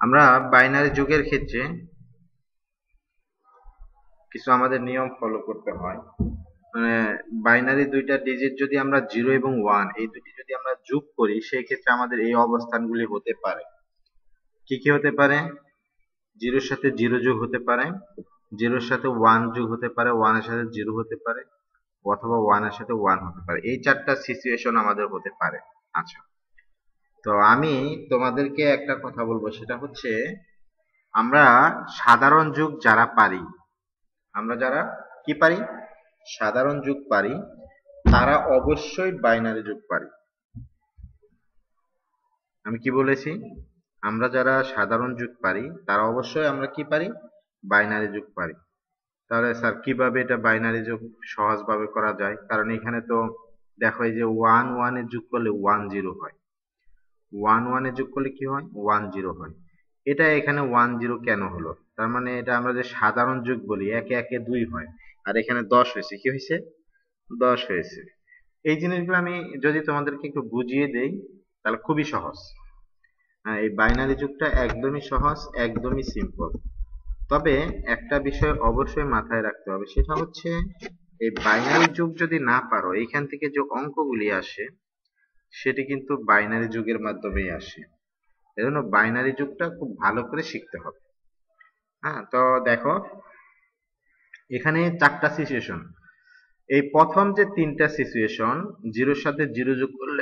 আমরা বাইনারি যুগের ক্ষেত্রে কিছু আমাদের নিয়ম ফলো করতে হয়। মানে বাইনারি দুইটা ডিজিট যদি আমরা 0 এবং 1 এই দুটি যদি আমরা যোগ করি, সেই ক্ষেত্রে আমাদের এই অবস্থানগুলি হতে পারে। কি কি হতে পারে? 0 এর সাথে 0 যোগ হতে পারে, 0 এর সাথে 1 যোগ হতে পারে, 1 এর সাথে 0 হতে পারে, অথবা 1 এর সাথে 1 হতে পারে। এই চারটা সিচুয়েশন আমাদের হতে পারে। আচ্ছা, তো আমি তোমাদেরকে একটা কথা বলবো, সেটা হচ্ছে আমরা সাধারণ যোগ যারা পারি, আমরা যারা কি পারি, সাধারণ যোগ পারি, তারা অবশ্যই বাইনারি যোগ পারি। আমি কি বলেছি? আমরা যারা সাধারণ যোগ পারি তারা অবশ্যই আমরা কি পারি, বাইনারি যোগ পারি। তাহলে স্যার কিভাবে এটা বাইনারি যোগ সহজভাবে করা যায়? কারণ এখানে তো দেখো, এই যে 1 1 এ যোগ করলে 1 0 হয়, 1 1 এ যোগ করলে কি হয়, 1 0 হয়। এটা এখানে 1 0 কেন হলো? তার মানে এটা আমরা যে সাধারণ যোগ বলি, একে একে 2 হয়, আর এখানে 10 হয়েছে। কি হয়েছে? 10 হয়েছে। এই জিনিসগুলো আমি যদি তোমাদেরকে একটু বুঝিয়ে দেই, তাহলে খুবই সহজ। হ্যাঁ, এই বাইনারি যুগটা একদমই সহজ, একদমই সিম্পল। তবে একটা বিষয় অবশ্যই মাথায় রাখতে হবে, সেটা হচ্ছে এই বাইনারি যুগ যদি না পারো, এইখান থেকে যে অঙ্কগুলি আসে সেটি কিন্তু বাইনারি যুগের মাধ্যমেই আসে। এজন্য বাইনারি যুগটা খুব ভালো করে শিখতে হবে। হ্যাঁ, তো দেখো এখানে চারটা সিচুয়েশন। এই প্রথম যে তিনটা সিচুয়েশন, 0 এর সাথে 0 যোগ করলে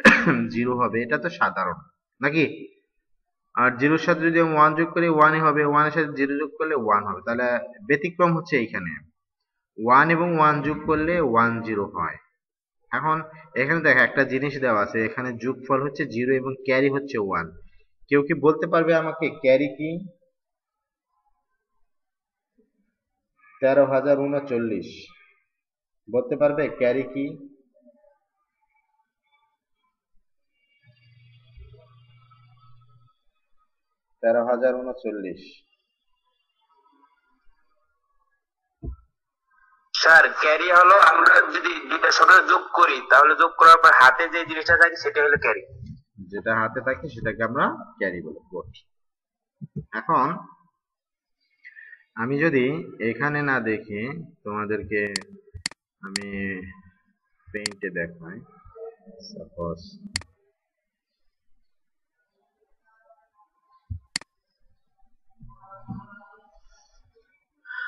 0 হবে, এটা তো সাধারণ নাকি? আর 0 এর সাথে যদি 1 যোগ করি 1 ই হবে, 1 এর সাথে 0 যোগ করলে 1 হবে। তাহলে ব্যতিক্রম হচ্ছে এইখানে 1 এবং 1 যোগ করলে 1 0 হয়। এখন এখানে দেখো একটা জিনিস দেওয়া আছে, এখানে যোগফল হচ্ছে 0 এবং ক্যারি হচ্ছে 1। কেউ কি বলতে পারবে আমাকে ক্যারি কি? 13,039 বলতে পারবে ক্যারি কি? তেরো হাজার উনচল্লিশ। স্যার ক্যারি হলো আমরা যদি দুইটার সাথে যোগ করি, তাহলে যোগ করার পর হাতে যে জিনিসটা থাকে সেটা হলো ক্যারি। যেটা হাতে থাকে সেটাকে আমরা ক্যারি বলি। গুড। এখন আমি যদি এখানে না দেখে তোমাদেরকে আমি পেইন্টে দেখাই, সাপোজ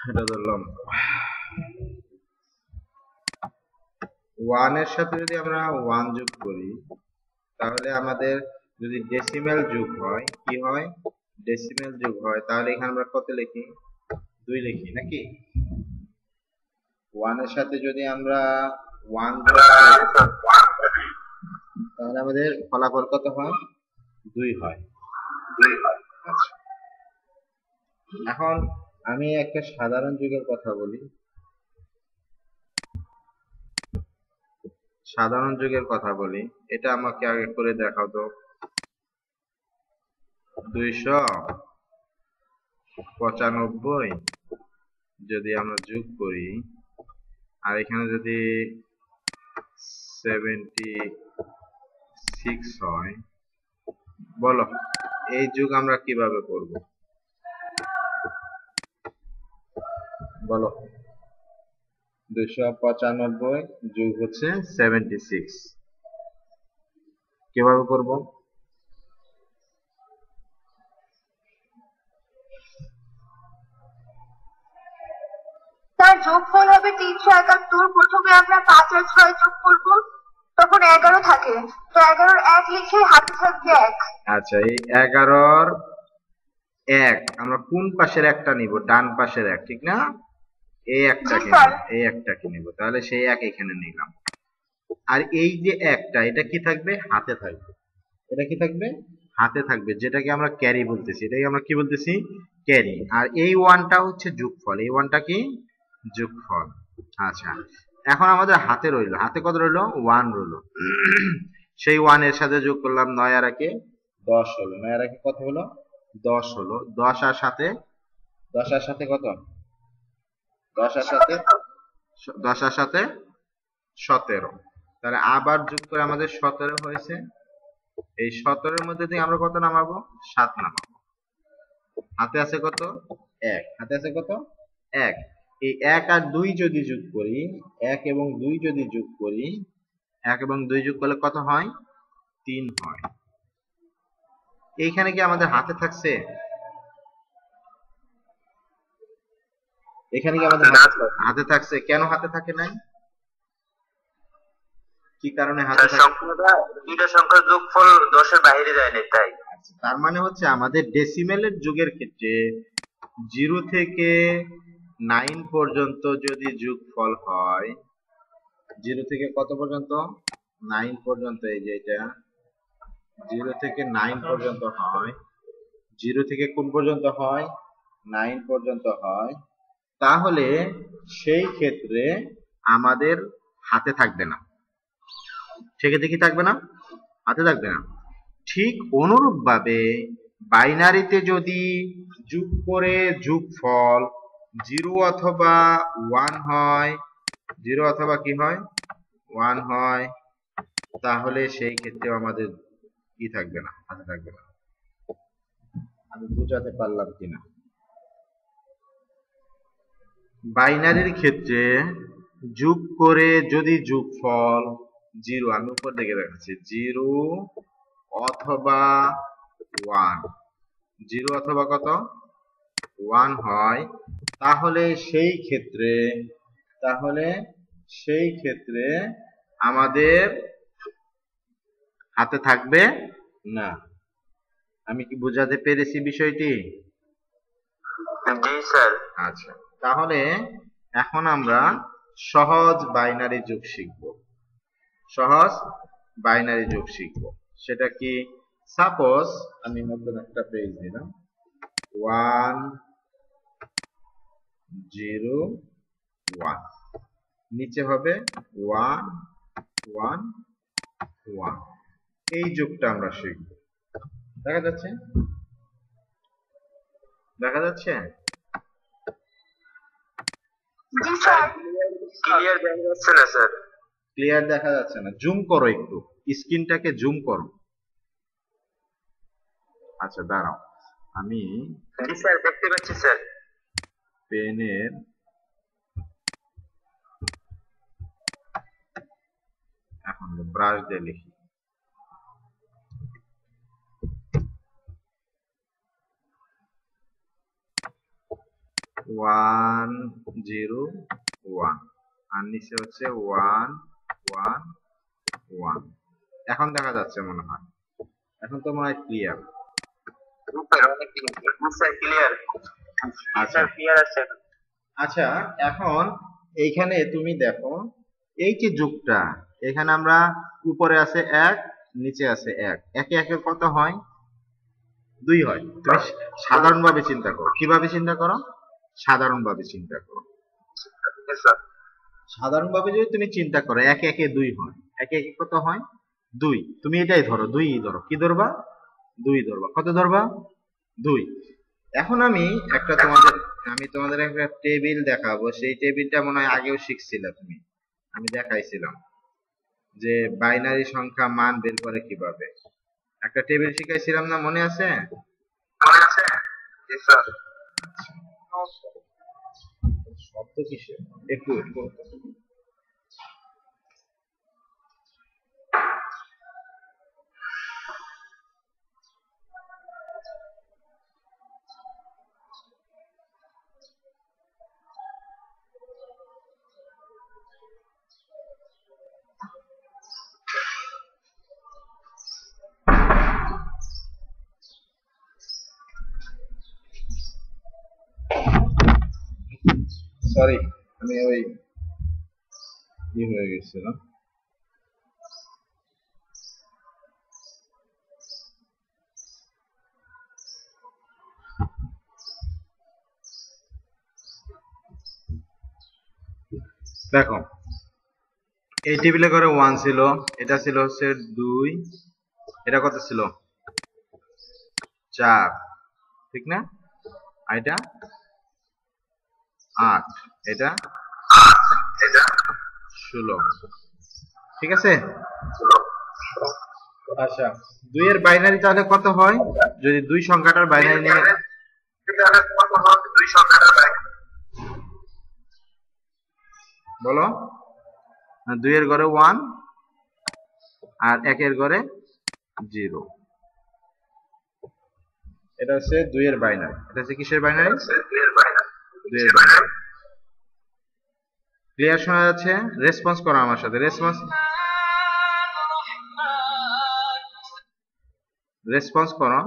এটা ধরলাম 1 এর সাথে যদি আমরা 1 যোগ করি, তাহলে আমাদের যদি ডেসিমেল যোগ হয়, কি হয়, ডেসিমেল যোগ হয়, তাহলে এখানে আমরা কত লিখি, 2 লিখি নাকি? 1 এর সাথে যদি আমরা 1 যোগ করি, তাহলে আমাদের ফলাফল কত হয়, 2 হয়। আচ্ছা, এখন আমি একটা সাধারণ যুগের কথা বলি। সাধারণ যুগের কথা বলি, এটা আমাকে আগে করে দেখাও তো। 295 যদি আমরা যোগ করি, আর এখানে যদি 76 হয়, বলো এই যোগ আমরা কিভাবে করব? বলো, 295 যোগ হচ্ছে 76, কিভাবে করব? তার যোগফল হবে 371। প্রথমে আমরা 5 আর 6 যোগ করবো, তখন 11 থাকে, তো 11-র 1 লিখে হাতে থাকবে 1। আচ্ছা, এই 11-র 1 আমরা কোন পাশের একটা নিব? ডান পাশের 1, ঠিক না? এই একটাকে নিব, এই একটাকে নিব, তাহলে সেই 1 এখানে নিলাম। আর এই যে একটা, এটা কি থাকবে? হাতে থাকবে। এটা কি থাকবে? হাতে থাকবে, যেটাকে আমরা ক্যারি বলতেছি। এটাকে আমরা কি বলতেছি? ক্যারি। আর এই 1টা হচ্ছে যোগফল। এই 1টা কি? যোগফল। আচ্ছা, এখন আমাদের হাতে রইলো, হাতে কত রইলো? 1 রইলো। সেই 1 এর সাথে যোগ করলাম 9 আর 1 10 হলো। 9 আর 1 কত হলো? 10 হলো। 10 আর সাথে কত? 10 আর সাথে 17। তাহলে আবার যোগ করে আমাদের 17 হয়েছে। এই 17-এর মধ্যে থেকে আমরা কত নামাবো? 7 নামাবো। হাতে আছে কত? 1। হাতে আছে কত? 1। এই 1 আর 2 যদি যোগ করি, 1 এবং 2 যদি যোগ করি, 1 এবং 2 যোগ করলে কত হয়? 3 হয়। এইখানে কি আমাদের হাতে থাকছে? এখানে কি আমাদের হাতে থাকছে? কেন হাতে থাকে নাই? কি কারণে হাতে থাকে? দুইটা সংখ্যার যোগফল 10 এর বাইরে যায় না, তাই। তার মানে হচ্ছে আমাদের ডেসিমেলের যুগের ক্ষেত্রে 0 থেকে 9 পর্যন্ত যদি যোগফল হয়, 0 থেকে কত পর্যন্ত? 9 পর্যন্ত। এই যে এটা 0 থেকে 9 পর্যন্ত হয়, 0 থেকে কোন পর্যন্ত হয়? 9 পর্যন্ত হয়। তাহলে সেই ক্ষেত্রে আমাদের হাতে থাকবে না। সেক্ষেত্রে কি থাকবে না? হাতে থাকবে না। ঠিক অনুরূপভাবে বাইনারিতে যদি যোগ করে যোগফল 0 অথবা 1 হয়, 0 অথবা কি হয়? 1 হয়, তাহলে সেই ক্ষেত্রেও আমাদের কি থাকবে না? হাতে থাকবে না। আমি বুঝাতে পারলাম কিনা? বাইনারির ক্ষেত্রে যোগ করে যদি যোগফল 0, আমি উপর দিকে দেখাচ্ছি, 0 অথবা 1, 0 অথবা কত? 1 হয়, তাহলে সেই ক্ষেত্রে আমাদের হাতে থাকবে না। আমি কি বোঝাতে পেরেছি বিষয়টি? জি স্যার। আচ্ছা, তাহলে এখন আমরা সহজ বাইনারি যোগ শিখব। সহজ বাইনারি যোগ শিখব। সেটা কি? সাপোজ আমি নতুন একটা পেজ দিলাম, 1 0 1, নিচে হবে 1 1 1। এই যোগটা আমরা শিখব। দেখা যাচ্ছে? দেখা যাচ্ছে? জি স্যার। ক্লিয়ার দেখা যাচ্ছে না স্যার। ক্লিয়ার দেখা যাচ্ছে না? জুম করো একটু, স্ক্রিনটাকে জুম করো। আচ্ছা দাঁড়াও, আমি জি স্যার, দেখতে পাচ্ছি স্যার। পেনের এখন ব্রাশ দিয়ে লিখি। 1 0 1 আর নিচে হচ্ছে 1 1 1। এখন দেখা যাচ্ছে মনে হয়? এখন তো মনে হয় ক্লিয়ার। ক্লিয়ার। আচ্ছা ক্লিয়ার আছে। আচ্ছা, এখন এইখানে তুমি দেখো, এই যে যোগটা, এখানে আমরা উপরে আছে 1, নিচে আছে 1, একে একে কত হয়? 2 হয়। তুমি সাধারণভাবে চিন্তা করো। কিভাবে চিন্তা করো? সাধারণভাবে চিন্তা করো। সাধারণভাবে যদি তুমি চিন্তা করো, একে একে 2 হয়। একে একে কত হয়? 2। তুমি এটাই ধরো, 2 ধরো। কি ধরবা? 2 ধরবা। কত ধরবা? 2। এখন আমি তোমাদের একটা টেবিল দেখাবো। সেই টেবিলটা মনে হয় আগেও শিখছিলে তুমি, আমি দেখাইছিলাম যে বাইনারি সংখ্যা মান বের করে কিভাবে। একটা টেবিল শিখাইছিলাম না, মনে আছে? মনে আছে? জি স্যার। শব্দ কিসে? একটু একটু সরি, আমি ওই হয়ে গেছিলাম। দেখো, এই টেবিলে করে 1 ছিল, এটা ছিল হচ্ছে 2, এটা কত ছিল? 4, ঠিক না? আর এটা 8, এটা 16, ঠিক আছে? আচ্ছা, 2 এর বাইনারি তাহলে কত হয়? যদি 2 সংখ্যাটার বাইনারি নিয়ে দুই সংখ্যাটা যায়। বলো, 2 এর ঘরে 1 আর 1 এর ঘরে 0। এটা হচ্ছে 2 এর বাইনারি। এটা হচ্ছে কিসের বাইনারি? 2 এর বাইনারি। ক্লিয়ার শোনা যাচ্ছে? রেসপন্স করো আমার সাথে। রেসপন্স করো।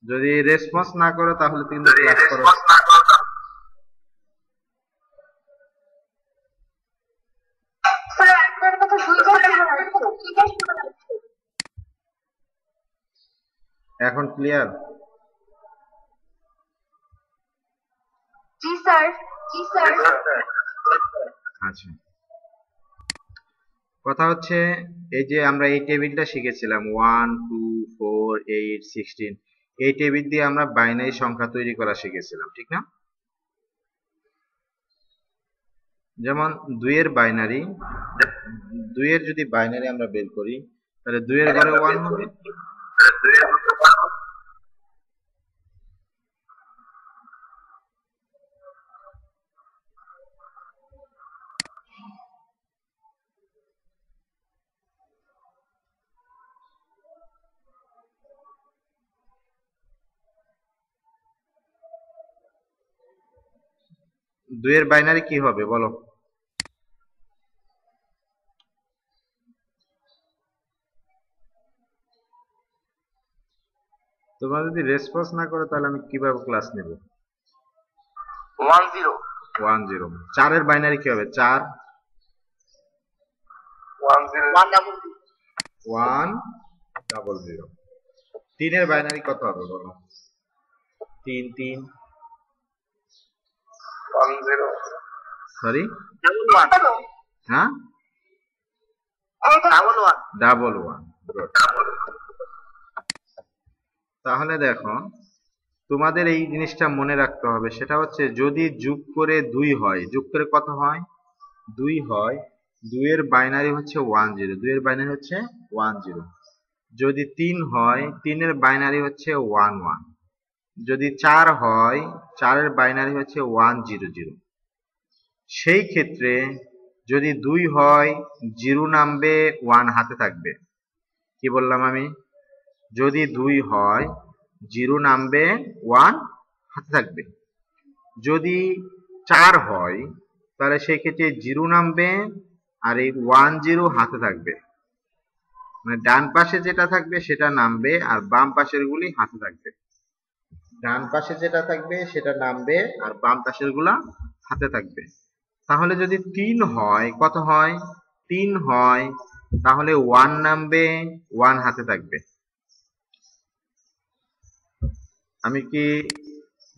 যদি রেসপন্স না করো তাহলে কিন্তু ক্লাস করো। স্যার আপনার কথা বুঝতে পারছি। এখন ক্লিয়ার? জি স্যার। আচ্ছা, কথা হচ্ছে এই যে আমরা এই টেবিলটা শিখেছিলাম 1 2 4 8 16, এই টেবিল দিয়ে আমরা বাইনারি সংখ্যা তৈরি করা শিখেছিলাম, ঠিক না? যেমন 2 এর বাইনারি, 2 এর যদি বাইনারি আমরা বের করি তাহলে 2 এর ঘরে 1 হবে, 2 এর বাইনারি কি হবে বলো? তোমরা যদি রেসপন্স না করো তাহলে আমি কিভাবে ক্লাস নেব? 10 10। 4 এর বাইনারি কি হবে? 4 1 0 0। 3 এর বাইনারি কত হবে বলো? 3 3 সরি, হ্যাঁ, ডাবল 1। তাহলে দেখো, তোমাদের এই জিনিসটা মনে রাখতে হবে, সেটা হচ্ছে যদি যোগ করে 2 হয়, যোগ করে কত হয়? 2 হয়, 2 এর বাইনারি হচ্ছে 1 0, 2 এর বাইনারি হচ্ছে 1 0। যদি 3 হয়, 3 এর বাইনারি হচ্ছে 1 1। যদি 4 হয়, 4 এর বাইনারি হচ্ছে 1 0 0। সেই ক্ষেত্রে যদি 2 হয়, 0 নামবে, 1 হাতে থাকবে। কি বললাম আমি? যদি 2 হয়, 0 নামবে, 1 হাতে থাকবে। যদি 4 হয় তাহলে সেই ক্ষেত্রে 0 নামবে আর এই 1 0 হাতে থাকবে। মানে ডান পাশে যেটা থাকবে সেটা নামবে আর বাম পাশের গুলি হাতে থাকবে। ডান পাশে যেটা থাকবে সেটা নামবে আর বাম পাশের গুলা হাতে থাকবে। তাহলে যদি 3 হয়, কত হয়? 3 হয়, তাহলে 1 নামবে, 1 হাতে থাকবে। আমি কি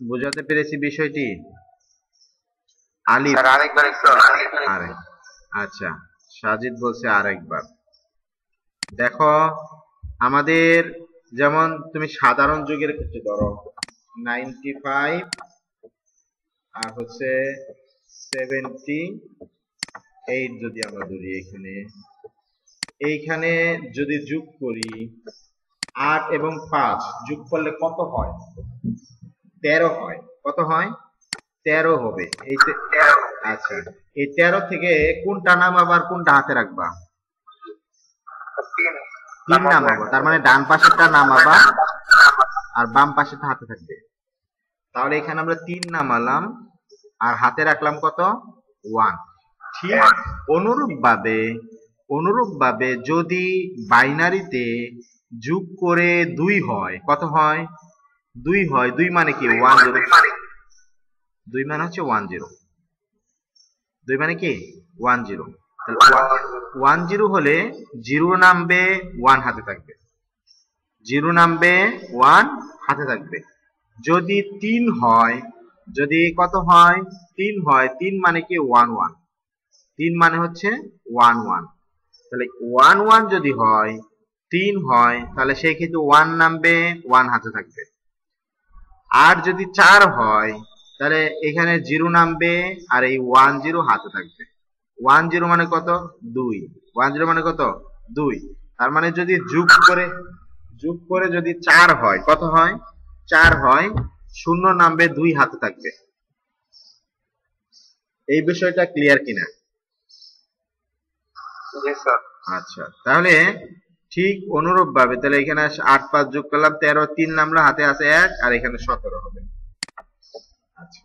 বোঝাতে পেরেছি বিষয়টি? আলিফ, আচ্ছা, সাজিদ বলছে আরেকবার। দেখো, আমাদের যেমন তুমি সাধারণ যুগের ক্ষেত্রে ধরো 95 আর হচ্ছে 78 যদি আমরা ধরি, এইখানে যদি যোগ করি 8 এবং 5 যোগ করলে কত হয়? 13 হয়। কত হয়? 13 হবে। আচ্ছা, এই 13 থেকে কোনটা নামাবা আর কোনটা হাতে রাখবা? 3 নামাবো। তার মানে ডান পাশেরটা নামাবা আর বাম পাশেরটা হাতে থাকবে। তাহলে এখানে আমরা 3 নামালাম আর হাতে রাখলাম কত? 1। ঠিক অনুরূপভাবে যদি বাইনারিতে যোগ করে 2 হয়, কত হয়? 2 হয়, 2 মানে কি? 1 0। 2 মানে হচ্ছে 1 0। 2 মানে কি? 1 0। তাহলে 1 0 হলে 0 নামবে, 1 হাতে থাকবে। 0 নামবে, 1 হাতে থাকবে। যদি 3 হয়, যদি কত হয়? 3 হয়, 3 মানে কি? 1 1। 3 মানে হচ্ছে 1 1। তাহলে 1 1 যদি হয়, 3 হয়, তাহলে সেই ক্ষেত্রে 1 নামবে, 1 হাতে থাকবে। আর যদি 4 হয় তাহলে এখানে 0 নামবে আর এই 1 0 হাতে থাকবে। 1 0 মানে কত? 2। 1 0 মানে কত? 2। তার মানে যদি যোগ করে যদি 4 হয়, কত হয়? 4 হয়, শূন্য নামবে, 2 হাতে থাকবে। এই বিষয়টা ক্লিয়ার কিনা? জি স্যার। আচ্ছা, তাহলে ঠিক অনুরূপ ভাবে তাহলে এখানে 8 5 যোগ করলাম 13, 3 নামলো, হাতে আছে 1, আর এখানে 17 হবে। আচ্ছা,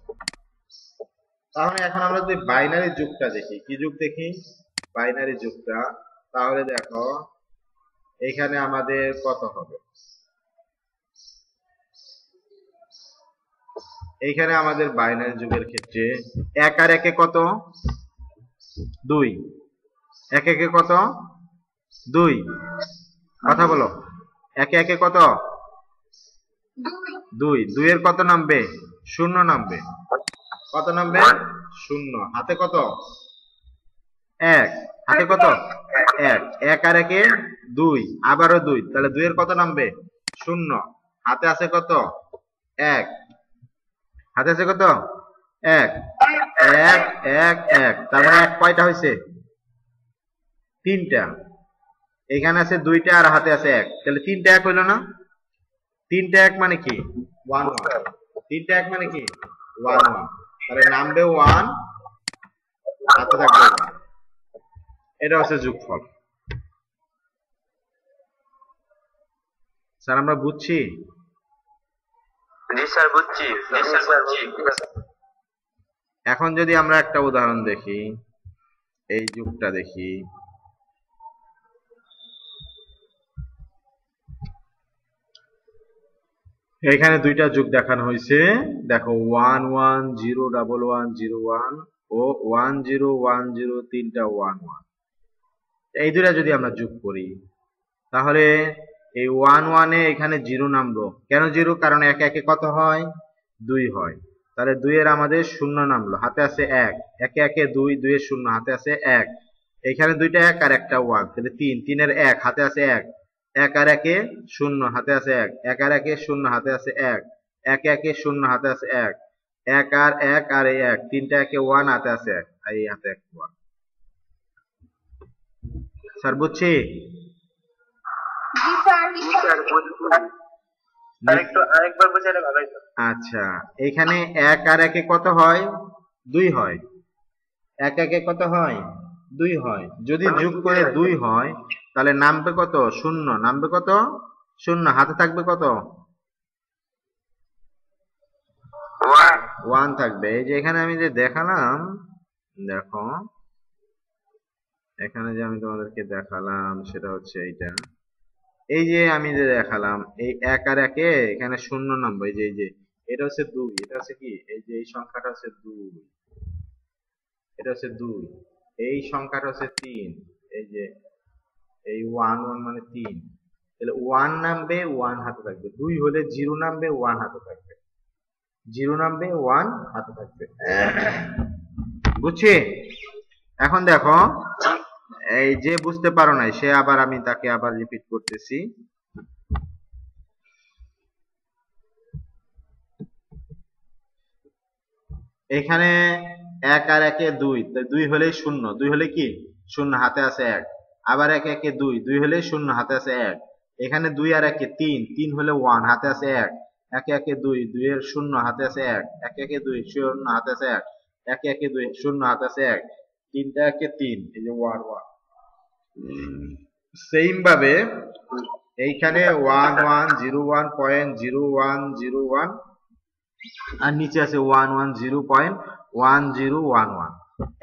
তাহলে এখন আমরা যদি বাইনারি যুগটা দেখি, কি যুগ দেখি? বাইনারি যুগটা। তাহলে দেখো এখানে আমাদের কত হবে? এইখানে আমাদের বাইনারি যুগের ক্ষেত্রে 1 আর 1 এ কত? 2। 1 1 এ কত? 2। কথা বলো। 1 1 এ কত? 2। 2 এর কত নামবে? 0 নামবে। কত নামবে? 0। হাতে কত? 1। হাতে কত? 1। 1 আর 1 এ 2, আবারও 2, তাহলে 2 এর কত নামবে? 0। হাতে আছে কত? 1। হাতে আছে কত? 1। 1 1 1, তার মানে 1 কয়টা হয়েছে? 3টা। এখানে আছে 2টা আর হাতে আছে 1, তাহলে 3টা 1 হইল না? 3টা 1 মানে কি? 1 1। 3টা 1 মানে কি? 1 1। তাহলে নামবে 1, হাতে থাকবে 1। এটা হচ্ছে যোগফল। স্যার আমরা বুঝছি? জি স্যার বুঝছি। জি স্যার বুঝছি। এখন যদি আমরা একটা উদাহরণ দেখি, এই যুগটা দেখি। এখানে 2টা যুগ দেখানো হয়েছে, দেখো 1 1 0 1 1 0 1 ও 1 0 1 0, 3টা 1 1। এই দুইটা যদি আমরা যোগ করি, তাহলে এই 1 1 এ এখানে 0 নামলো। কেন 0? কারণ 1 1 এ কত হয়? 2 হয়। তাহলে 2 এর আমাদের 0 নামলো, হাতে আছে 1। 1 1 এ 2, 2 এর 0, হাতে আছে 1। এখানে 2টা 1 আর একটা 1, তাহলে 3। 3 এর 1, হাতে আছে 1। 1 আর 1 এ 0, হাতে আছে 1। 1 আর 1 এ 0, হাতে আছে 1। 1 1 এ 0, হাতে আছে 1। 1 আর 1 আর এই 1, 3টা 1 এ 1, হাতে আছে 1, আর এই হাতে 1। স্যার বুঝছি? জি স্যার। জি স্যার বুঝছি। আরেকটু আরেকবার বুঝালে ভালো হতো। আচ্ছা, এখানে 1 আর 1 এ কত হয়? 2 হয়। 1 1 এ কত হয়? 2 হয়। যদি যোগ করে 2 হয়, তাহলে নামবে কত? 0। নামবে কত? 0। হাতে থাকবে কত? 1 থাকবে। এই যে এখানে আমি যে দেখালাম, দেখো এখানে যে আমি তোমাদেরকে দেখালাম সেটা হচ্ছে এইটা। এই যে আমি যে দেখালাম, এই 1 আর 1 এ এখানে 0 নামবে। এই যে এটা হচ্ছে 2, এটা হচ্ছে কি? এই যে এই সংখ্যাটা হচ্ছে 2, এটা হচ্ছে 2। এই সংখ্যাটা হচ্ছে 3। এই যে এই 1 1 মানে 3। তাহলে 1 নামবে, 1 হাতে থাকবে। 2 হলে 0 নামবে, 1 হাতে থাকবে। 0 নামবে, 1 হাতে থাকবে। বুঝছি? এখন দেখো, এই যে বুঝতে পারো নাই সে আবার, আমি তাকে আবার রিপিট করতেছি। এখানে 1 আর 1 এ 2, 2 হলেই 0। 2 হলে কি? 0, হাতে আছে 1। আবার 1 1 এ 2, 2 হলেই 0, হাতে আছে 1। এখানে 2 আর 1 এ 3, 3 হলে 1, হাতে আছে 1। 1 1 এ 2, 2 এর 0, হাতে আছে 1। 1 1 এ 2, 0, হাতে আছে 1। 1 1 এ 2, 0, হাতে আছে 1। 3টা 1 এ 3, এই যে 1 1। সেইম ভাবে এইখানে 1 1 0 1.0101, আর নিচে আছে 1 1 0.1011।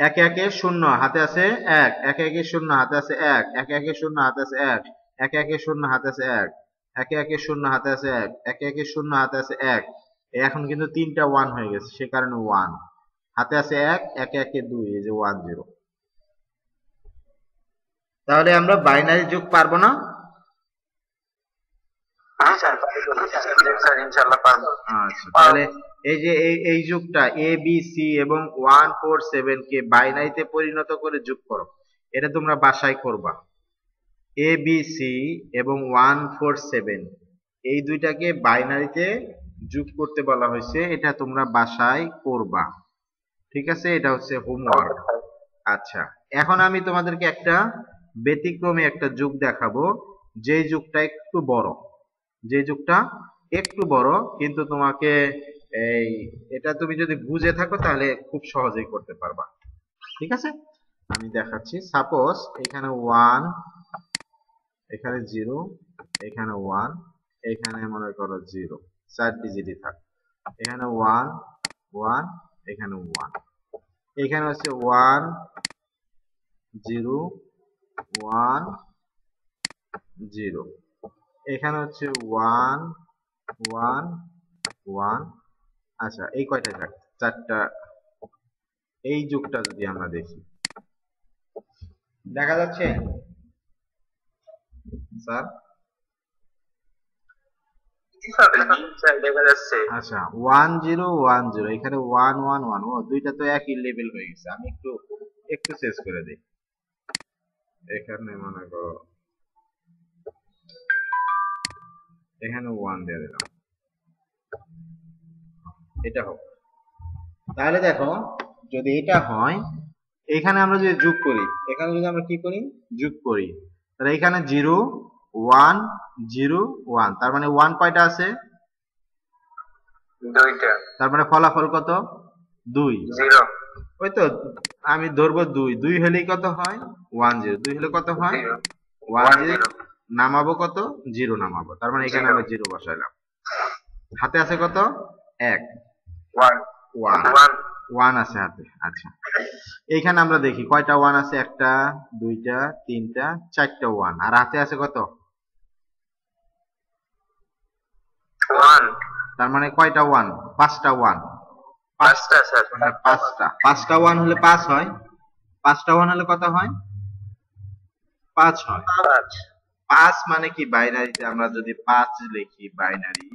1 1 এ 0, হাতে আছে 1। 1 1 এ 0, হাতে আছে 1। 1 1 এ 0, হাতে আছে 1। 1 1 এ 0, হাতে আছে 1। 1 1 এ 0, হাতে আছে 1। 1 1 এ 0, হাতে আছে 1। এখন কিন্তু 3টা 1 হয়ে গেছে, সে কারণে 1 হাতে আছে 1। 1 1 এ 2, এই যে 1 0। তাহলে আমরা বাইনারি যোগ পারবো না? জি স্যার। জি স্যার ইনশাআল্লাহ পারবো। আচ্ছা, তাহলে এই যে এই যুগটা এ বি সি এবং 1 4 7 কে বাইনারিতে পরিণত করে যোগ করো। এটা তোমরা বাসায় করবা। এ বি সি এবং 1 4 7, এই দুইটাকে বাইনারিতে যোগ করতে বলা হয়েছে, এটা তোমরা বাসায় করবা। ঠিক আছে, এটা হচ্ছে হোমওয়ার্ক। আচ্ছা, এখন আমি তোমাদেরকে একটা ব্যতিক্রমী একটা যুগ দেখাবো, যে যুগটা একটু বড়, যে যুগটা একটু বড়, কিন্তু তোমাকে এই এটা তুমি যদি বুঝে থাকো তাহলে খুব সহজেই করতে পারবা। ঠিক আছে, আমি দেখাচ্ছি। সাপোজ এখানে 1, এখানে 0, এখানে 1, এখানে মনে করো 0, 4 ডিজিটই থাক। এখানে 1 1, এখানে 1, এখানে হচ্ছে 1 0 1 0, এখানে হচ্ছে 1 1 1। আচ্ছা, এই কয়টা থাক? 4টা। এই যুগটা যদি আমরা দেখি, দেখা যাচ্ছে স্যার? জি স্যার, দেখা যাচ্ছে। আচ্ছা, 1 0 1 0, এখানে 1 1 1। ও, দুইটা তো একই লেভেল হয়ে গেছে। আমি একটু একটু চেঞ্জ করে দিই। এখানে মনে করো এখানে 1 দিয়ে দিলাম, এটা হোক। তাহলে দেখো, যদি এটা হয়, এখানে আমরা যদি যোগ করি, এখানে যদি আমরা কি করি, যোগ করি, তাহলে এখানে 0 1 0 1, তার মানে 1 কয়টা আছে? দুইটা। তার মানে ফলাফল কত? 2। 0 ওই তো, আমি ধরবো 2, 2 হলেই কত হয়? 1 0, 2 হলে কত হয়? 0 1 1 0। 0 নামাবো কত? 0 নামাবো, তার মানে এখানে 0 আমরা 0 বসাইলাম। হাতে আছে কত? 1 1 1 1 1 আছে হাতে। আচ্ছা, এইখানে আমরা দেখি কয়টা 1 আছে? একটা, দুইটা, তিনটা, 4টা 1। আর হাতে আছে কত? 1 তার মানে কয়টা 1? 5টা 1। পাঁচটা স্যার। হ্যাঁ, 5টা 1 হলে 5 হয়। 5টা 1 হলে কত হয়? 5 হয়। 5 5 মানে কি, বাইনারিতে আমরা যদি 5 লিখি বাইনারি,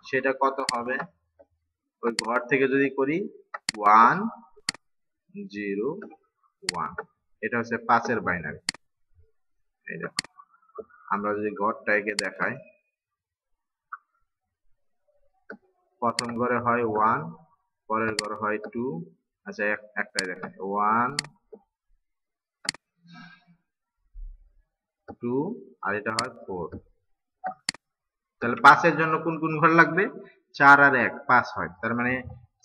সেটা কত হবে? ওই ঘর থেকে যদি করি 1 0 1, এটা হচ্ছে 5-এর বাইনারি। এই দেখো, আমরা যদি ঘরটা এঁকে দেখাই, প্রথম ঘরে হয় 1, পরের ঘরে হয় 2। আচ্ছা, একটাই দেখাই, 1 2, আর এটা হয় 4। তাহলে 5-এর জন্য কোন কোন ঘর লাগবে? 4 আর 1, 5 হয়। তার মানে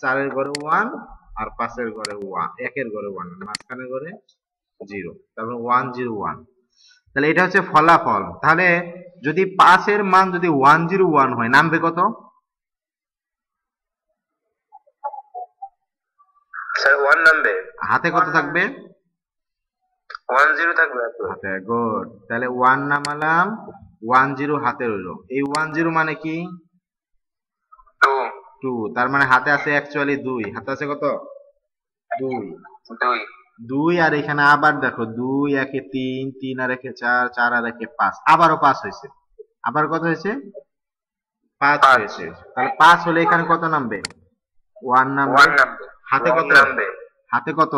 4-এর ঘরে 1, আর 5-এর ঘরে 1, 1-এর ঘরে 1, মাঝখানের ঘরে 0, তারপরে 1 0 1। তাহলে এটা হচ্ছে ফলাফল। তাহলে যদি 5-এর মান যদি 1 0 1 হয়, নামবে কত? স্যার 1 নামবে। হাতে কত থাকবে? 1 0 থাকবে আপনার। হাতে, গুড। তাহলে 1 নামালাম, 1 0 হাতে রইলো। এই 1 0 মানে কি? 2 2। তার মানে হাতে আছে অ্যাকচুয়ালি 2। হাতে আছে কত? 2। 2 2, আর এখানে আবার দেখো, 2 একে 3, 3 আর একে 4, 4 আর একে 5, আবারও 5 হয়েছে। আবার কত হয়েছে? 5 5 হয়েছে। তাহলে 5 হলে এখানে কত নামবে? 1 নামবে। 1 নামবে। হাতে 1 কত? নামবে। হাতে কত?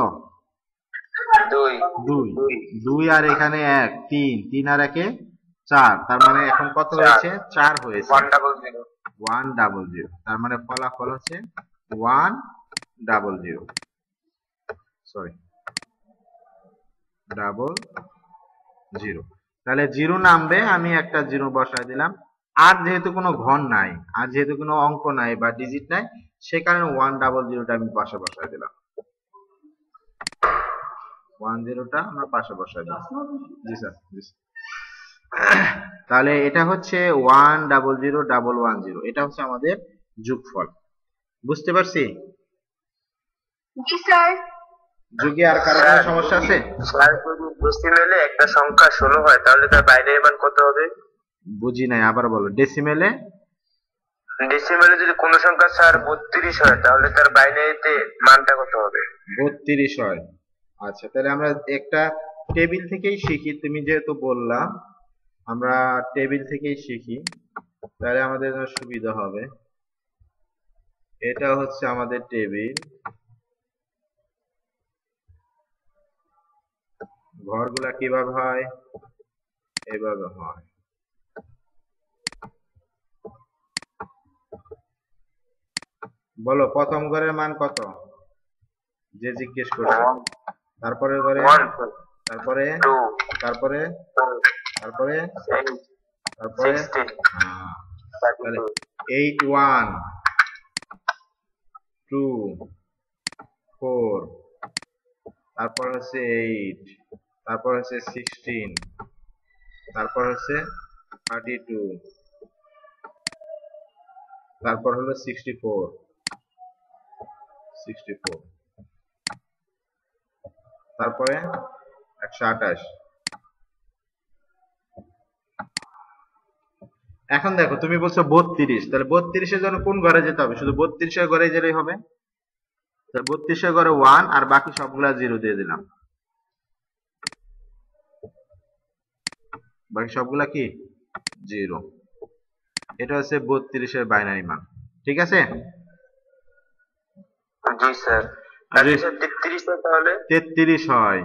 2 2। 2 2 আর এখানে 1 3, 3 আর একে 4, তার মানে এখন কত 4 হয়েছে? 4 হয়েছে। 1 0 1 0 0। তার মানে ফলাফল হচ্ছে 1 0 0, সরি 0 0। তাহলে 0 নামবে, আমি একটা 0 বসায় দিলাম। আর যেহেতু কোনো ঘর নাই, আর যেহেতু কোনো অঙ্ক নাই বা ডিজিট নাই, সে কারণে 1 0 0টা আমি পাশে বসায় দিলাম। 1 0টা আমরা পাশে বসায় দিলাম। জি স্যার, জি স্যার। তাহলে এটা হচ্ছে 1 0 0 1 0, এটা হচ্ছে আমাদের যোগফল। বুঝতে পারছি? জি স্যার। যোগে আর কারো কোনো সমস্যা আছে? স্যার যদি ডেসিমেলে একটা সংখ্যা 16 হয় তাহলে তার বাইনারি মান কত হবে? বুঝি নাই, আবার বলো। ডেসিমেলে? ডেসিমেলে যদি কোন সংখ্যা স্যার 32 হয় তাহলে তার বাইনারিতে মানটা কত হবে? 32 হয়। আচ্ছা, তাহলে আমরা একটা টেবিল থেকেই শিখি। তুমি যেহেতু বললা, আমরা টেবিল থেকেই শিখি, তাহলে আমাদের জন্য সুবিধা হবে। এটা হচ্ছে আমাদের টেবিল। ঘরগুলা কিভাবে হয়? এভাবে হয়। বলো, প্রথম ঘরের মান কত? যে জিজ্ঞেস করছে। তারপরে ঘরে? 1 তারপরে? 2 তারপরে? 4 তারপরে? 8 তারপরে? 16 হ্যাঁ, তাহলে 8 1 2 4, তারপর হচ্ছে 8, তারপর হচ্ছে 16, তারপর হচ্ছে 32, তারপর হলো 64, তারপরে 128। এখন দেখো তুমি বলছো 32, তাহলে 32-এর জন্য কোন ঘরে যেতে হবে? শুধু 32-এর ঘরে গেলেই হবে। তাহলে 32-এর ঘরে 1 আর বাকি সবগুলা 0 দিয়ে দিলাম। বাকি সবগুলা কি 0। এটা হচ্ছে 32-এর বাইনারি মান। ঠিক আছে? জি স্যার। আর তাহলে যদি স্যার 33 হয় তাহলে 33 হয়,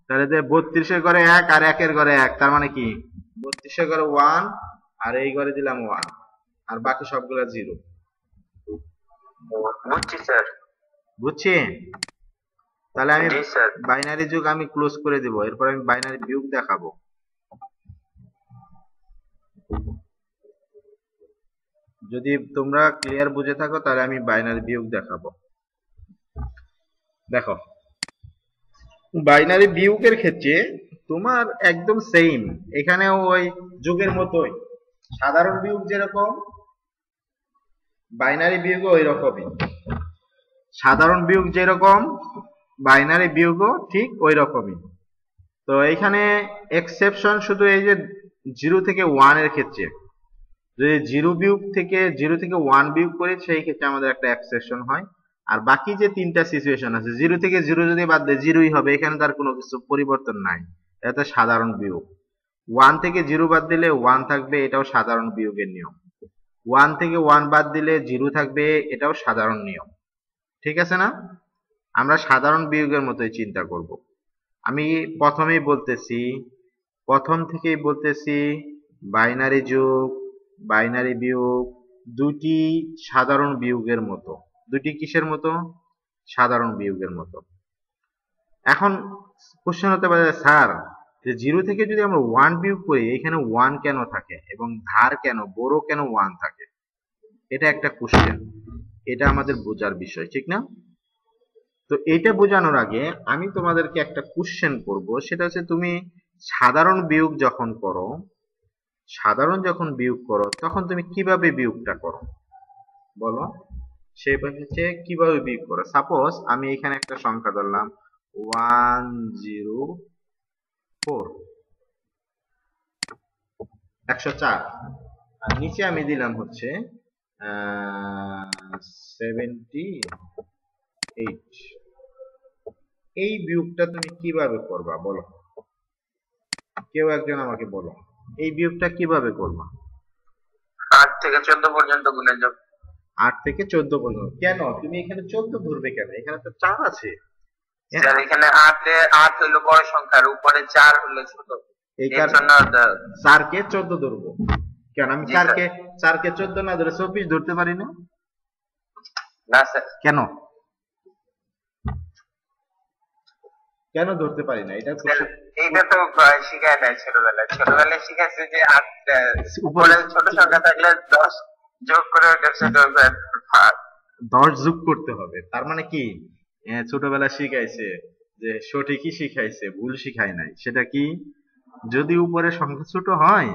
তাহলে 32-এর ঘরে 1 আর 1-এর ঘরে 1, তার মানে কি 32-এর ঘরে 1 আর এই ঘরে দিলাম 1 আর বাকি সবগুলা 0। বুঝছি স্যার। বুঝছি? তাহলে আমি জি স্যার। বাইনারি যুগ আমি ক্লোজ করে দিব, এরপর আমি বাইনারি বিয়োগ দেখাবো। যদি তোমরা ক্লিয়ার বুঝে থাকো তাহলে আমি বাইনারি বিয়োগ দেখাবো। দেখো, বাইনারি বিয়োগের ক্ষেত্রে তোমার একদম সেম, এখানেও ওই যুগের মতোই সাধারণ বিয়োগ যেরকম বাইনারি বিয়োগ ওই রকমই। সাধারণ বিয়োগ যেরকম বাইনারি বিয়োগও ঠিক ওই রকমই। তো এইখানে এক্সেপশন শুধু এই যে 0 থেকে 1 এর ক্ষেত্রে, যদি 0 থেকে 1 বিয়োগ করি সেই ক্ষেত্রে আমাদের একটা এক্সেপশন হয়। আর বাকি যে তিনটা সিচুয়েশন আছে, 0 থেকে 0 যদি বাদ দেয় 0ই হবে, এখানে তার কোনো কিছু পরিবর্তন নাই, এটা সাধারণ বিয়োগ। 1 থেকে 0 বাদ দিলে 1 থাকবে, এটাও সাধারণ বিয়োগের নিয়ম। 1 থেকে 1 বাদ দিলে 0 থাকবে, এটাও সাধারণ নিয়ম। ঠিক আছে না? আমরা সাধারণ বিয়োগের মতোই চিন্তা করব। আমি প্রথম থেকেই বলতেছি বাইনারি যোগ বাইনারি বিয়োগ দুটি সাধারণ বিয়োগের মতো। দুটি কিসের মতো? সাধারণ বিয়োগের মতো। এখন কোশ্চেন হতে পারে, স্যার যে 0 থেকে যদি আমরা 1 বিয়োগ করি এখানে 1 কেন থাকে এবং ধার কেন বড় কেন 1 থাকে? এটা একটা কোশ্চেন, এটা আমাদের বোঝার বিষয়, ঠিক না? তো এটা বোঝানোর আগে আমি তোমাদেরকে একটা কোশ্চেন করব, সেটা হচ্ছে তুমি সাধারণ বিয়োগ যখন করো তখন তুমি কিভাবে বিয়োগটা করো বলো? সেভাবে হচ্ছে কিভাবে বিয়োগ করো। সাপোজ আমি এখানে একটা সংখ্যা ধরলাম 104, 104, আর নিচে আমি দিলাম হচ্ছে 78। এই বিয়োগটা তুমি কিভাবে করবা বলো? কেউ একজন আমাকে বলো, এই বিয়োগটা কিভাবে করবা? 8 থেকে 14 পর্যন্ত গুণে যোগ। 8 থেকে 14 পর্যন্ত? কেন তুমি এখানে 14 ধরবে কেন? এখানে তো 4 আছে। স্যার এখানে 8 হলো বড় সংখ্যা আর উপরে 4 হলো ছোট। এই এর জন্য 4 কে 14 ধরবো। কেন আমি জি 4 স্যার। কে 14 না ধরে 24 ধরতে পারি না? না স্যার। কেন কেন ধরতে পারি না? এটা স্যার, এইটা তো শিখায় নাই ছোটবেলায় শিখাইছে যে 8 উপরে ছোট সংখ্যা থাকলে 10 যোগ করে ওটার সাথে 10 যোগ করতে হবে, তার মানে কি ছোটবেলায় শিখাইছে যে সঠিকই শিখাইছে, ভুল শিখায় নাই। সেটা কি, যদি উপরে সংখ্যা ছোট হয়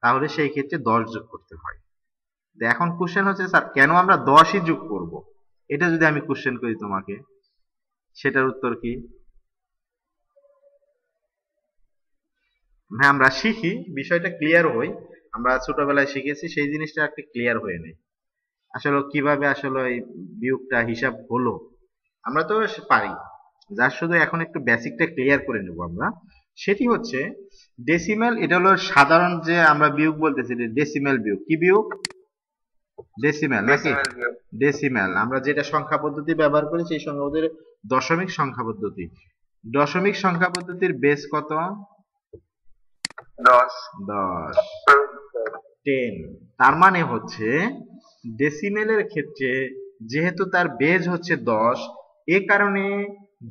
তাহলে সেই ক্ষেত্রে 10 যোগ করতে হয়। তো এখন কোশ্চেন হচ্ছে, স্যার কেন আমরা 10ই যোগ করব? এটা যদি আমি কোশ্চেন করি তোমাকে, সেটার উত্তর কি? হ্যাঁ, আমরা শিখি, বিষয়টা ক্লিয়ার হই, আমরা ছোটবেলায় শিখেছি সেই জিনিসটা একটা ক্লিয়ার হয়ে নেই। আসলে কিভাবে আসলে এই বিয়োগটা হিসাব হলো আমরা তো পারি, যার শুধু এখন একটু বেসিকটা ক্লিয়ার করে নেব আমরা। সেটি হচ্ছে ডেসিমেল। এটা হলো সাধারণ যে আমরা বিয়োগ বলতেছি, ডেসিমেল বিয়োগ। কি বিয়োগ? ডেসিমেল নাকি? ডেসিমেল আমরা যেটা সংখ্যা পদ্ধতি ব্যবহার করি সেই সংখ্যা পদ্ধতি দশমিক সংখ্যা পদ্ধতি। দশমিক সংখ্যা পদ্ধতির বেস কত? 10। 10। তার মানে হচ্ছে ডেসিমেলের ক্ষেত্রে যেহেতু তার বেজ হচ্ছে 10, এ কারণে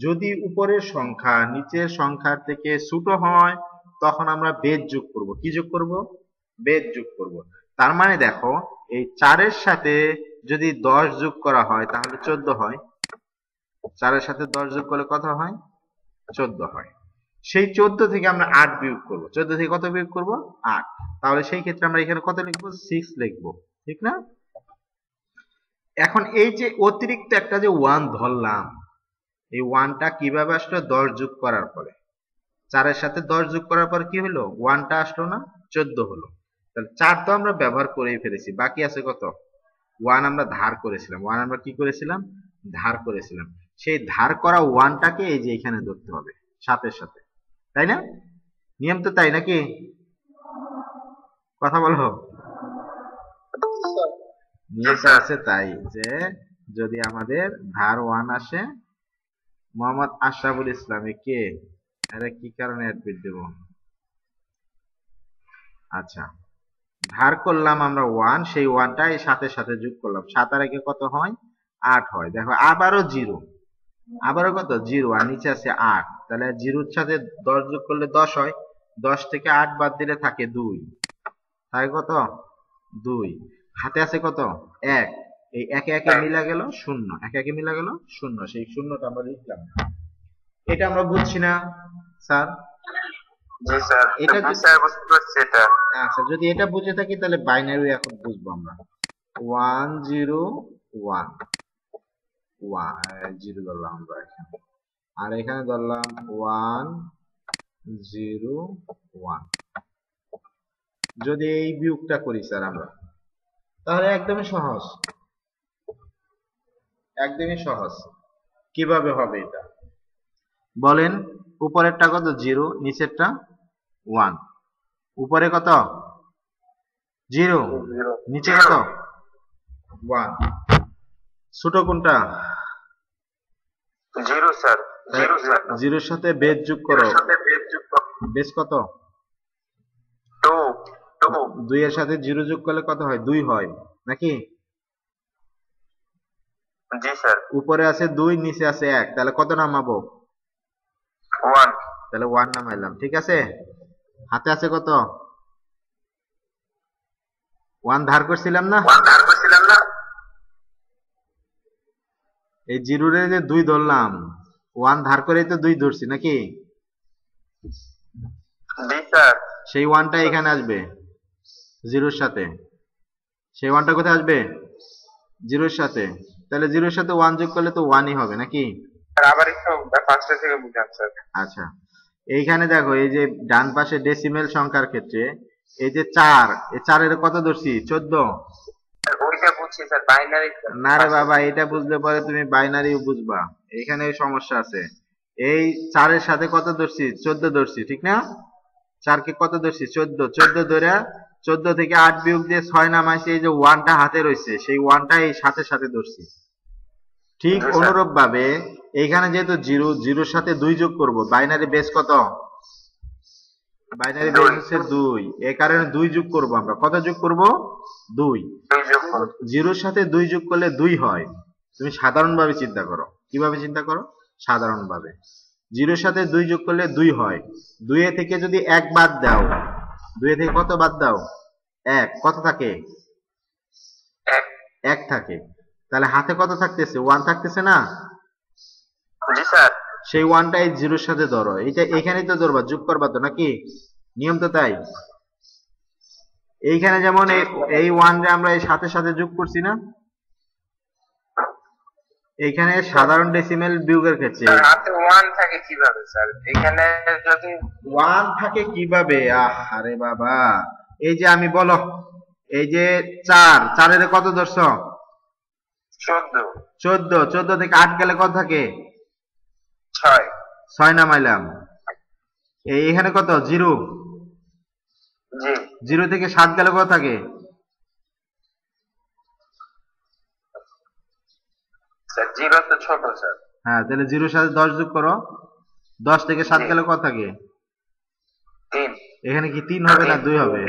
যদি উপরের সংখ্যা নিচের সংখ্যার থেকে ছোট হয় তখন আমরা বেজ যোগ করব। কি যোগ করব? বেজ যোগ করব। তার মানে দেখো এই 4-এর সাথে যদি 10 যোগ করা হয় তাহলে 14 হয়। 4-এর সাথে 10 যোগ করলে কত হয়? 14 হয়। সেই 14 থেকে আমরা 8 বিয়োগ করব। 14 থেকে কত বিয়োগ করব? 8। তাহলে সেই ক্ষেত্রে আমরা এখানে কত লিখবো? 6 লিখবো, ঠিক না? এখন এই যে অতিরিক্ত একটা যে 1 ধরলাম, এই 1টা কিভাবে আসলো? 10 যোগ করার পরে। 4-এর সাথে 10 যোগ করার পর কি হলো? 1টা আসলো না, 14 হলো। তাহলে 4 তো আমরা ব্যবহার করেই ফেলেছি, বাকি আছে কত? 1 আমরা ধার করেছিলাম। 1 আমরা কি করেছিলাম? ধার করেছিলাম। সেই ধার করা 1টাকে এই যে এখানে ধরতে হবে 7-এর সাথে, তাই না? নিয়ম তো তাই নাকি? কথা বলো। নিয়মটা আছে তাই যে যদি আমাদের ধার 1 আসে, মোহাম্মদ আশরাফুল ইসলামে কে, আরে কি কারণে অ্যাডমিট দেব? আচ্ছা, ধার করলাম আমরা 1, সেই 1টা এই 7-এর সাথে যোগ করলাম। 7 আর 1 কত হয়? 8 হয়। দেখো আবারও 0, আবারও কত? 0, আর নিচে আছে 8। তাহলে 0-এর সাথে 10 যোগ করলে 10 হয়। 10 থেকে 8 বাদ দিলে থাকে 2, থাকে কত? 2। হাতে আছে কত? 1। এই একে একে মিলা গেল 0, একে একে মিলা গেল 0, সেই শূন্যটা আমরা লিখলাম। এটা আমরা বুঝছি না স্যার? জি স্যার, এটা স্যার বুঝতে পারছি এটা। আচ্ছা, যদি এটা বুঝে থাকি তাহলে বাইনারি এখন বুঝবো আমরা। 1 0 1 0 ধরলাম আমরা এখানে, আর এখানে ধরলাম 1 0 1। যদি এই বিয়োগটা করি স্যার আমরা, তাহলে একদমই সহজ, একদমই সহজ। কিভাবে হবে এটা বলেন? উপরেরটা কত? 0, নিচেরটা 1। উপরে কত? 0, নিচে কত? 1। ছোট কোনটা? 0 স্যার, 0 স্যার। 0-এর সাথে বেজ যোগ করো। বেজ কত? 2, 2 এর সাথে 0 যোগ করলে কত হয়? 2 হয় নাকি? জি স্যার। উপরে আছে 2, নিচে আছে 1, তাহলে কত নামাবো? 1। তাহলে 1 নামাইলাম, ঠিক আছে? হাতে আছে কত? 1 ধার করছিলাম না? 1 ধার করছিলাম না? এই 0 এর যে 2 ধরলাম, 1 ধার করেই তো 2 ধরছি নাকি? জি স্যার। সেই 1টা এখানে আসবে 0-এর সাথে। সেই 1টা কোথায় আসবে? 0-এর সাথে। তাহলে 0-এর সাথে 1 যোগ করলে তো 1ই হবে নাকি? স্যার আবার একটু ফার্স্টে থেকে বুঝান স্যার। আচ্ছা, এইখানে দেখো এই যে ডান পাশে ডেসিমেল সংখ্যার ক্ষেত্রে এই যে 4, এই 4-এর কত ধরছি? 14। ওইটা বুঝছি স্যার, বাইনারি। না রে বাবা, এটা বুঝলে পরে তুমি বাইনারিও বুঝবা, এখানে সমস্যা আছে। এই 4-এর সাথে কত ধরছি? 14 ধরছি, ঠিক না? 4-কে কত ধরছি? 14। 14 ধরে 14 থেকে 8 বিয়োগ দিয়ে 6 নামাইছি, এই যে 1টা হাতে রয়েছে, সেই 1টা এই সাথে সাথে ধরছি। ঠিক অনুরূপ ভাবে এখানে যেহেতু 0, 0-এর সাথে 2 যোগ করব, বাইনারি বেস কত? বাইনারি বেস হচ্ছে 2, এই কারণে 2 যোগ করব আমরা। কত যোগ করব? 2। 0-এর সাথে 2 যোগ করলে 2 হয়। তুমি সাধারণভাবে চিন্তা করো। কিভাবে চিন্তা করো? সাধারণভাবে 0-এর সাথে 2 যোগ করলে 2 হয়। 2 এ থেকে যদি 1 বাদ দাও, 2 এ থেকে কত বাদ দাও? 1। কত থাকে? 1 থাকে। তাহলে হাতে কত থাকতেছে? 1 থাকতেছে না? জি স্যার। সেই 1টা এই 0-এর সাথে ধরো, এটা এখানেই তো ধরবা, যোগ করবা তো নাকি? নিয়ম তো তাই। এইখানে যেমন এই 1 রে আমরা এই সাথে সাথে যোগ করছি না? এইখানে সাধারণ ডেসিমেল বিয়োগের ক্ষেত্রে হাতে 1 থাকে কিভাবে স্যার? এখানে যদি 1 থাকে কিভাবে? আরে বাবা, এই যে আমি বলো, এই যে 4 এর কত ধরছো? 14। 14 থেকে 8 গেলে কত থাকে? 6। 6 নামাইলাম। এখানে কত? 0। জি 0 থেকে 7 গেলে কত থাকে? স্যার, 0 তো ছোট স্যার। হ্যাঁ, তাহলে 0-এর সাথে 10 যোগ করো। 10 থেকে 7 গেলে কত থাকে? 3। এখানে কি 3 হবে না 2 হবে?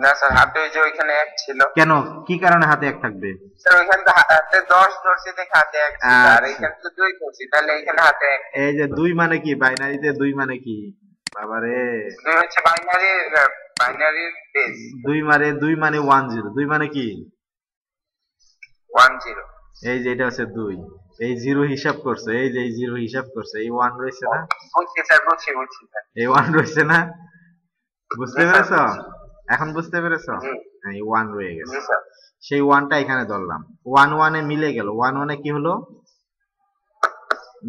না স্যার, হাতে ওই যে ওইখানে 1 ছিল। কেন? কি কারণে হাতে 1 থাকবে? স্যার ওইখানে তো হাতে 10 ধরছি দেখে হাতে 1 ছিল, আর আচ্ছা। এখানে তো 2 ধরছি, তাহলে এখানে হাতে 1। এই যে 2 মানে কি? বাইনারিতে 2 মানে কি? বাবারে, 2 হচ্ছে বাইনারি বাইনারির বেস 2 মানে 10, 2 মানে কি? 10। এই যে এটা হচ্ছে 2, এই জিরো হিসাব করছে, এই যে এই জিরো হিসাব করছে, এই 1 রয়েছে না, বুঝছি স্যার, বুঝছি স্যার। এই 1 রয়েছে না, বুঝতে জি স্যার, পেরেছো? বুঝছি। এখন বুঝতে পেরেছো? জি হ্যাঁ, এই 1 রয়ে জি গেছে, স্যার। সেই 1টা এখানে ধরলাম, 1 এ মিলে গেল, 1 এ কি হলো?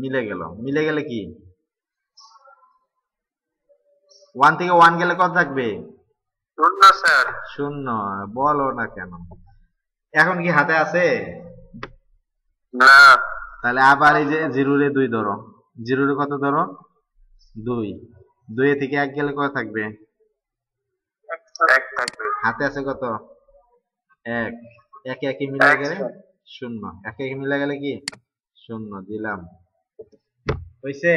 মিলে গেল, মিলে গেলে কি 1 থেকে 1 গেলে কত থাকবে? 0 স্যার। 0। বলো না কেন, এখন কি হাতে আছে? না। তাহলে আবার এই যে 0 রে 2 ধরো, 0 রে কত ধরো? 2, 2 থেকে 1 গেলে কত থাকবে? 1 থাকবে। হাতে আছে কত? 1, একে একে মিলে 1 গেলে স্যার। 0, একে একে মিলে গেলে কি 0 দিলাম, হইছে?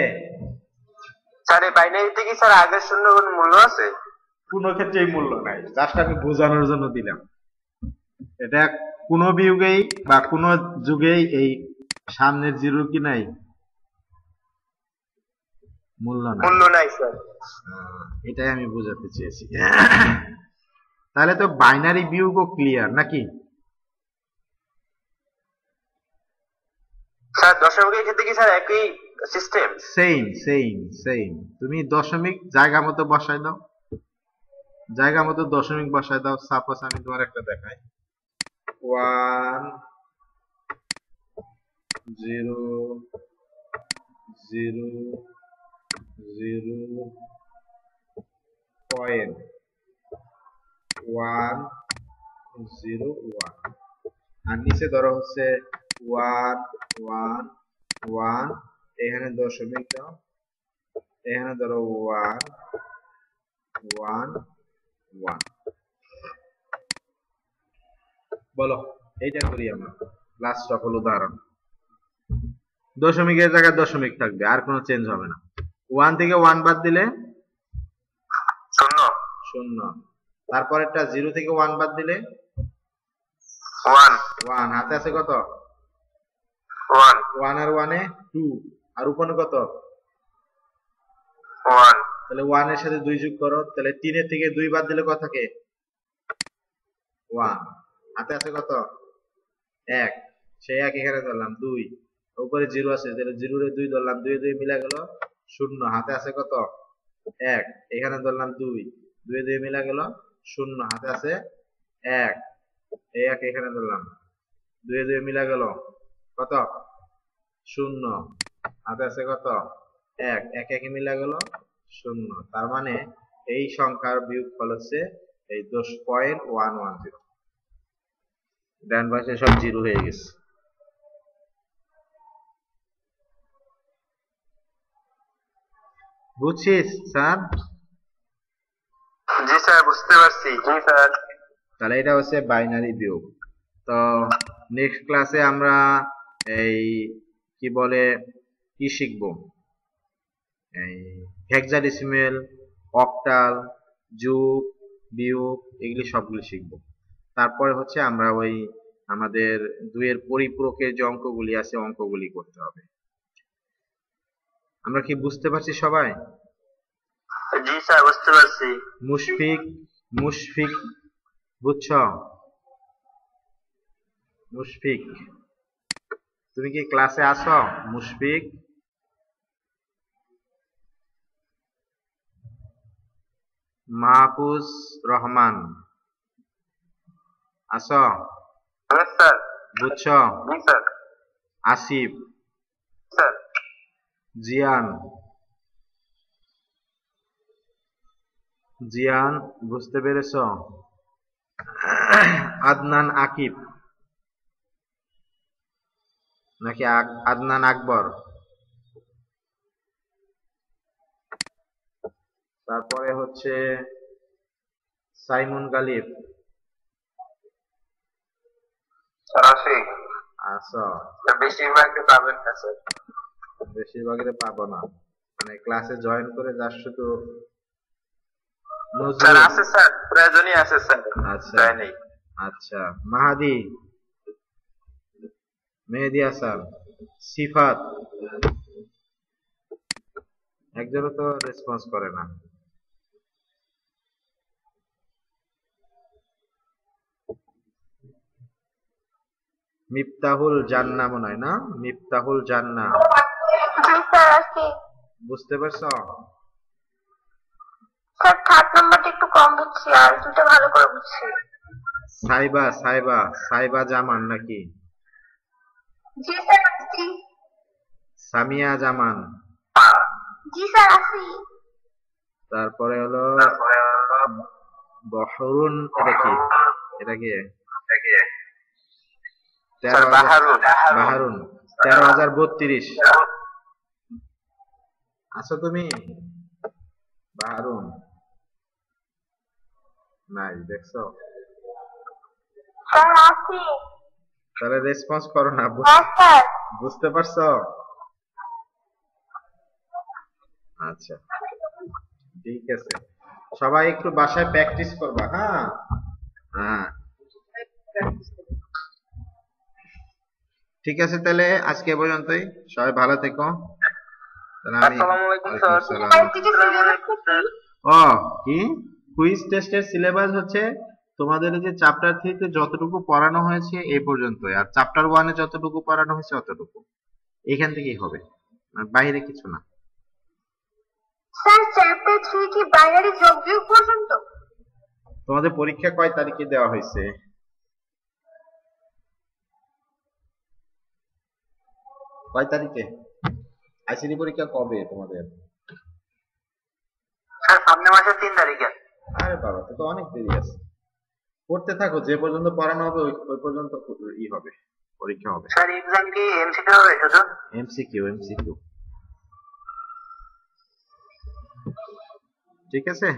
স্যার এই বাইনারিতে কি স্যার আগের শূন্য কোনো মূল্য আছে? কোনো ক্ষেত্রেই মূল্য নাই, জাস্ট আমি বোঝানোর জন্য দিলাম। এটা কোনো বিয়োগেই বা কোনো যুগেই এই সামনের জিরো কি নাই, মূল্য নাই। মূল্য নাই স্যার। এটাই আমি বোঝাতে চেয়েছি। তাহলে তো বাইনারি বিয়োগও ক্লিয়ার নাকি? স্যার দশমিকের ক্ষেত্রে কি স্যার একই সিস্টেম? সেম সেম সেম, তুমি দশমিক জায়গা মতো বসাই দাও, জায়গা মতো দশমিক বসাই দাও। সাপোজ আমি তোমার একটা দেখাই, 1 0 0 0 পয়েন্ট 1 0 1, আর নিচে ধরো হচ্ছে 1 1 1, এখানে দশমিক দাও, এখানে ধরো 1 1 1। বলো, এইটা করি আমরা। লাস্ট সফল উদাহরণ, দশমিকের জায়গায় দশমিক থাকবে, আর কোনো চেঞ্জ হবে না। 1 থেকে 1 বাদ দিলে 0 0, তারপরেরটা 0 থেকে 1 বাদ দিলে 1 1, হাতে আছে কত? 1 1 আর 1 এ 2, আর উপরে কত? 1 তাহলে 1 এর সাথে 2 যোগ করো, তাহলে 3 এর থেকে 2 বাদ দিলে কত থাকে? 1, হাতে আছে কত? 1, সেই 1 এখানে ধরলাম, 2 উপরে 0 আছে, তাহলে 0 রে 2 ধরলাম, 2 এ 2 মিলা গেল 0, হাতে আছে কত? 1, এখানে ধরলাম 2, 2 এ 2 মিলা গেল 0, হাতে আছে 1, এই 1 এখানে ধরলাম, 2 এ 2 মিলা গেল কত? 0, হাতে আছে কত? 1, একে একে মিলা গেল 0। তার মানে এই সংখ্যার বিয়োগফল হচ্ছে এই 10.110, ডান পাশে সব জিরো হয়ে গেছে। বুঝছিস স্যার? জি স্যার, বুঝতে পারছি। জি স্যার। তাহলে এটা হচ্ছে বাইনারি বিয়োগ। তো নেক্সট ক্লাসে আমরা এই কি বলে কি শিখবো, এই হেক্সাডেসিমেল, অক্টাল, যোগ বিয়োগ, এগুলি সবগুলি শিখবো। তারপরে হচ্ছে আমরা ওই আমাদের 2 এর পরিপূরকের যে অঙ্কগুলি আছে, অঙ্কগুলি করতে হবে। আমরা কি বুঝতে পারছি সবাই? জি স্যার, বুঝতে পারছি। মুশফিক, মুশফিক বুঝছ? মুশফিক, তুমি কি ক্লাসে আসো? মুশফিক, মাহফুজ রহমান, আসো? Yes, sir. বুঝছ? জি স্যার। আসিফ, স্যার। জিয়ান, জিয়ান বুঝতে পেরেছ? আদনান আকিব নাকি আদনান আকবর? তারপরে হচ্ছে সাইমন গালিব, সরাসরি আচ্ছা, বেশিরভাগই পাবেন না স্যার। বেশিরভাগের পাবো না, মানে ক্লাসে জয়েন করে যার শুধু স্যার নজরুল। আছে স্যার, প্রয়োজনই আছে স্যার। আচ্ছা তাই নেই। আচ্ছা, মাহাদি, মেহেদি হাসান, সিফাত, একজনও তো রেসপন্স করে না। মিফতাহুল জান্নাহ মনে হয় না, মিফতাহুল জান্নাহ। জি স্যার আছি। বুঝতে পারছো? স্যার থার্ড নাম্বারটা একটু কম বুঝছি, আর দুটো ভালো করে বুঝছি। সাইবা সাইবা সাইবা জামান নাকি? জি স্যার আছি। সামিয়া জামান। জি স্যার আছি। তারপরে হলো বহরুন, এটা কি? এটা কি? 13,000 বাহারুন 13,032। আছো তুমি? বাহারুন নাই, দেখছো? স্যার আছি। তাহলে রেসপন্স করো না, হ্যাঁ স্যার। বুঝতে পারছো? আচ্ছা, ঠিক আছে, সবাই একটু বাসায় প্র্যাকটিস করবা। হ্যাঁ হ্যাঁ, ঠিক আছে, তাহলে আজকে এ পর্যন্তই। সবাই ভালো থেকো। তাহলে আমি আসসালামু আলাইকুম স্যার। ওয়ালাইকুম আসসালাম। আইসিটি সিলেবাসটা কি? ও, কি কুইজ টেস্টের সিলেবাস হচ্ছে তোমাদের এই যে চ্যাপ্টার 3 তে যতটুকু পড়ানো হয়েছে এই পর্যন্তই, আর চ্যাপ্টার 1 এ যতটুকু পড়ানো হয়েছে অতটুকু, এখান থেকেই হবে, আর বাইরে কিছু না। স্যার চ্যাপ্টার 3 কি বাইনারি যোগ বিয়োগ পর্যন্ত? তোমাদের পরীক্ষা কয় তারিখে দেওয়া হয়েছে? কয় তারিখে? আইসিডি পরীক্ষা কবে তোমাদের? স্যার সামনে মাসের 3 তারিখে। আরে বাবা, তো অনেক দেরি আছে। পড়তে থাকো, যে পর্যন্ত পড়ানো হবে ওই পর্যন্ত হবে, পরীক্ষা হবে। স্যার এক্সাম কি এমসিকিউ হবে শুধু? MCQ MCQ. ঠিক আছে।